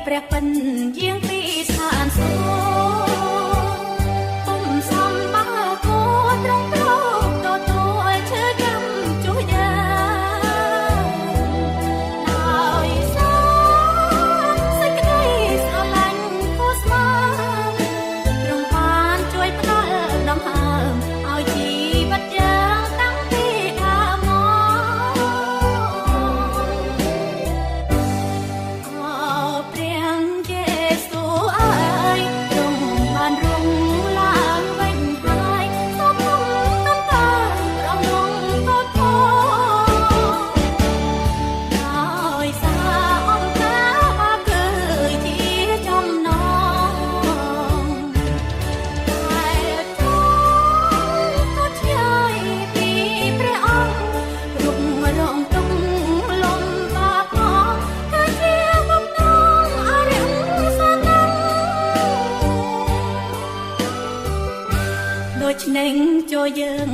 ព្រះពិនយាងពីឋានសួគ៌គុំសំបាគោត្រង់ព្រមទទួលឈើចាំជួយ៉ាងដោយសារសេចក្តីស្រឡាញ់គូស្នេហ៍ទ្រង់បានជួយផ្ដល់ដង្ហើមឲ្យជីវិតយ៉ាងតាំងពីដើមមកព្រះយេស៊ូវអើយទ្រង់បានរំឡើងវិញហើយសូមគុំតំតាព្រះអង្គកូនផងដោយសារអង្គការបាបគឺជាចំណងតែទ្រង់ក៏ឆ្ងាយពីព្រះអង្គរុករងទុំលំបាកផងគឺជាបំណងអរិយសានំដូច្នេះចូលយើង